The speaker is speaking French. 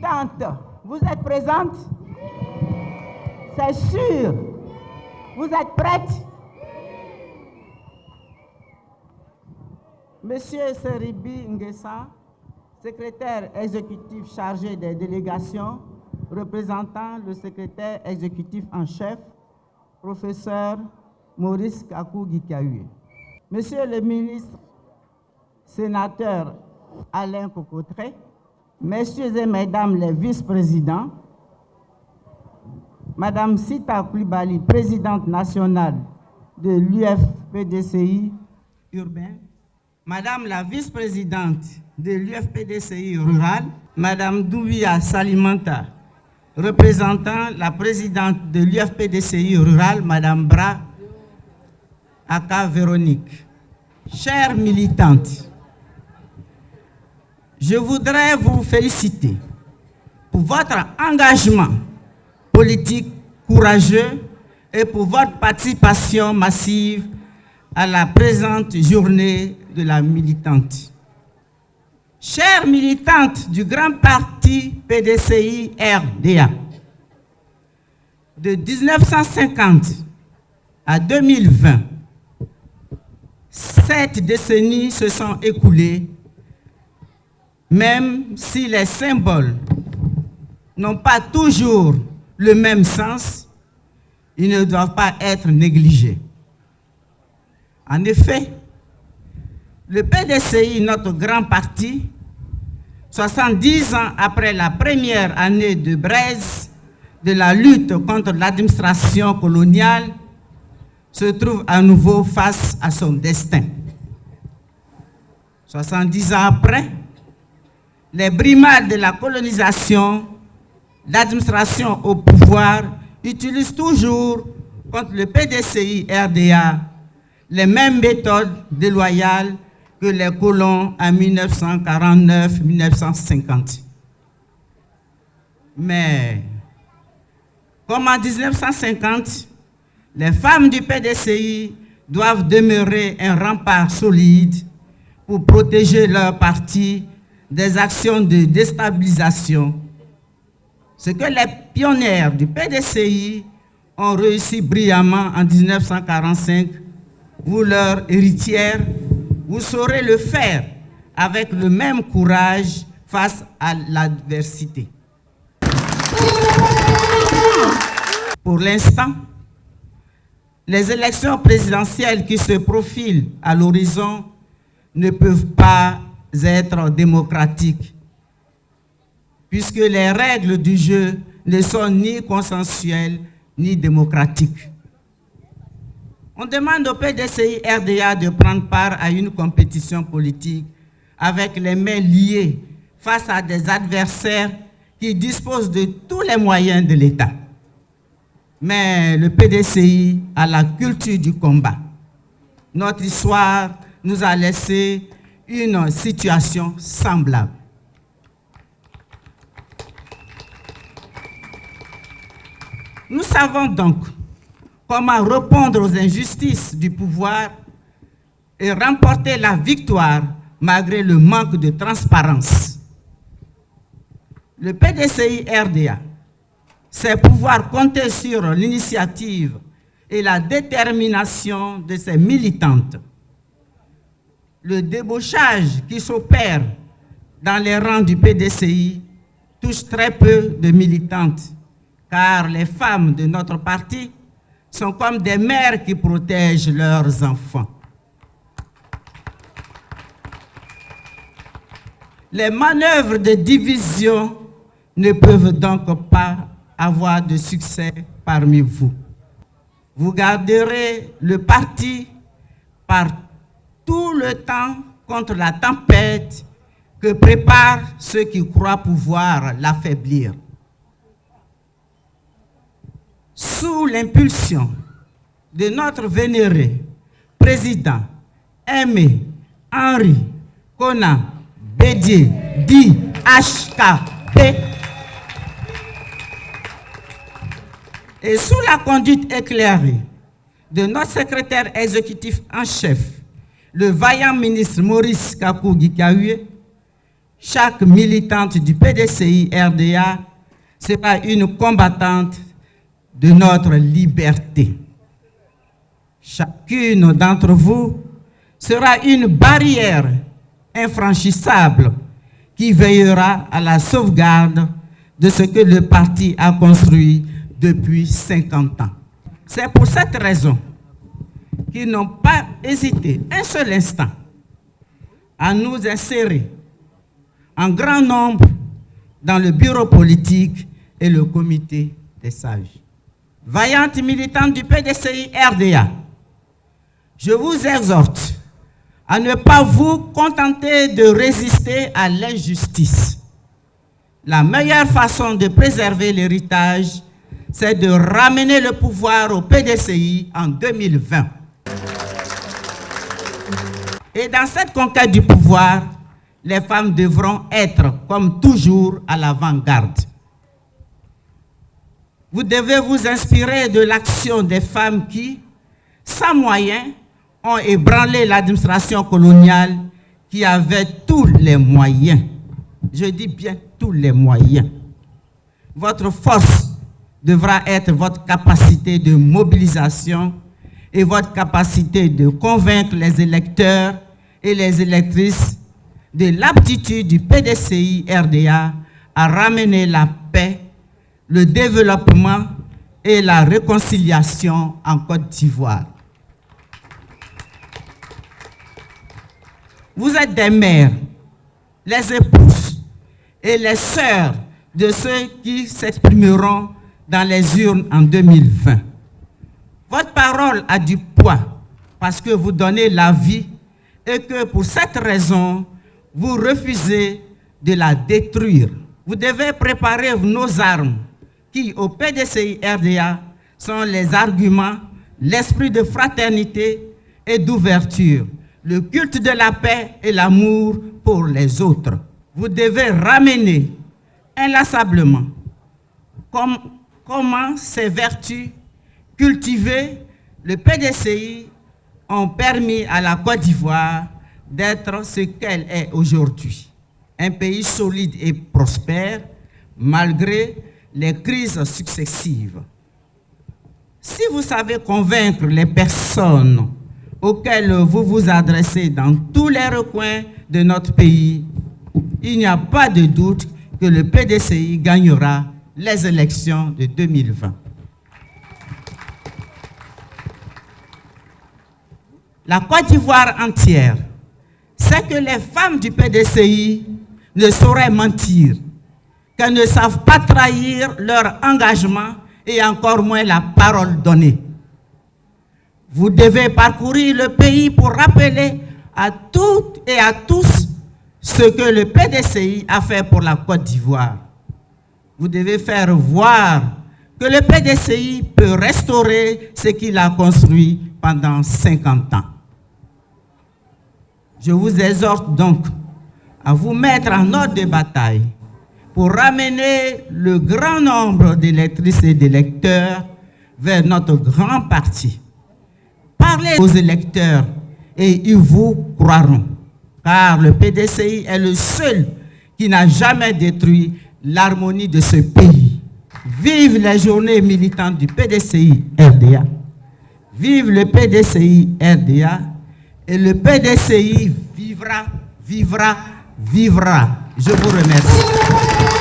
militantes, vous êtes présentes? C'est sûr. Vous êtes prêtes? Monsieur Seribi Nguessa, secrétaire exécutif chargé des délégations, représentant le secrétaire exécutif en chef, professeur Maurice Kakou-Gikaoué. Monsieur le ministre, sénateur Alain Cocotré, messieurs et mesdames les vice-présidents, madame Sita Koulibaly, présidente nationale de l'UFPDCI urbain, madame la vice-présidente de l'UFPDCI rural, madame Doubia Salimanta, représentant la présidente de l'UFPDCI rural, madame Bra Aka Véronique. Chères militantes, je voudrais vous féliciter pour votre engagement politique courageux et pour votre participation massive à la présente journée de la militante. Chères militantes du grand parti PDCI-RDA, de 1950 à 2020, 7 décennies se sont écoulées. Même si les symboles n'ont pas toujours le même sens, ils ne doivent pas être négligés. En effet, le PDCI, notre grand parti, 70 ans après la première année de braise de la lutte contre l'administration coloniale, se trouve à nouveau face à son destin. 70 ans après, les brimades de la colonisation, l'administration au pouvoir utilisent toujours contre le PDCI-RDA les mêmes méthodes déloyales que les colons en 1949-1950. Mais, comme en 1950, les femmes du PDCI doivent demeurer un rempart solide pour protéger leur parti des actions de déstabilisation, ce que les pionnières du PDCI ont réussi brillamment en 1945, vous leur héritières, vous saurez le faire avec le même courage face à l'adversité. Pour l'instant, les élections présidentielles qui se profilent à l'horizon ne peuvent pas être démocratiques, puisque les règles du jeu ne sont ni consensuelles ni démocratiques. On demande au PDCI-RDA de prendre part à une compétition politique avec les mains liées face à des adversaires qui disposent de tous les moyens de l'État. Mais le PDCI a la culture du combat. Notre histoire nous a laissé une situation semblable. Nous savons donc comment répondre aux injustices du pouvoir et remporter la victoire malgré le manque de transparence. Le PDCI-RDA sait pouvoir compter sur l'initiative et la détermination de ses militantes. Le débauchage qui s'opère dans les rangs du PDCI touche très peu de militantes, car les femmes de notre parti sont comme des mères qui protègent leurs enfants. Les manœuvres de division ne peuvent donc pas avoir de succès parmi vous. Vous garderez le parti par tout le temps contre la tempête que préparent ceux qui croient pouvoir l'affaiblir. Sous l'impulsion de notre vénéré président Aimé Henri Konan Bédié, dit HKP, et sous la conduite éclairée de notre secrétaire exécutif en chef, le vaillant ministre Maurice Kakou-Gikaoué, chaque militante du PDCI-RDA sera une combattante de notre liberté. Chacune d'entre vous sera une barrière infranchissable qui veillera à la sauvegarde de ce que le parti a construit depuis 50 ans. C'est pour cette raison qu'ils n'ont pas hésité un seul instant à nous insérer en grand nombre dans le bureau politique et le comité des sages. Vaillantes militantes du PDCI-RDA, je vous exhorte à ne pas vous contenter de résister à l'injustice. La meilleure façon de préserver l'héritage, c'est de ramener le pouvoir au PDCI en 2020. Et dans cette conquête du pouvoir, les femmes devront être, comme toujours, à l'avant-garde. Vous devez vous inspirer de l'action des femmes qui, sans moyens, ont ébranlé l'administration coloniale qui avait tous les moyens. Je dis bien tous les moyens. Votre force devra être votre capacité de mobilisation et votre capacité de convaincre les électeurs et les électrices de l'aptitude du PDCI-RDA à ramener la paix, le développement et la réconciliation en Côte d'Ivoire. Vous êtes des mères, les épouses et les sœurs de ceux qui s'exprimeront dans les urnes en 2020. Votre parole a du poids parce que vous donnez la vie et que pour cette raison, vous refusez de la détruire. Vous devez préparer nos armes qui, au PDCI-RDA, sont les arguments, l'esprit de fraternité et d'ouverture, le culte de la paix et l'amour pour les autres. Vous devez ramener inlassablement comment ces vertus cultivées, le PDCI, ont permis à la Côte d'Ivoire d'être ce qu'elle est aujourd'hui. Un pays solide et prospère, malgré les crises successives. Si vous savez convaincre les personnes auxquelles vous vous adressez dans tous les recoins de notre pays, il n'y a pas de doute que le PDCI gagnera les élections de 2020. La Côte d'Ivoire entière sait que les femmes du PDCI ne sauraient mentir, qu'elles ne savent pas trahir leur engagement et encore moins la parole donnée. Vous devez parcourir le pays pour rappeler à toutes et à tous ce que le PDCI a fait pour la Côte d'Ivoire. Vous devez faire voir que le PDCI peut restaurer ce qu'il a construit pendant 50 ans. Je vous exhorte donc à vous mettre en ordre de bataille pour ramener le grand nombre d'électrices et d'électeurs vers notre grand parti. Parlez aux électeurs et ils vous croiront, car le PDCI est le seul qui n'a jamais détruit l'harmonie de ce pays. Vive les journées militantes du PDCI-RDA. Vive le PDCI-RDA. Et le PDCI vivra, vivra, vivra. Je vous remercie.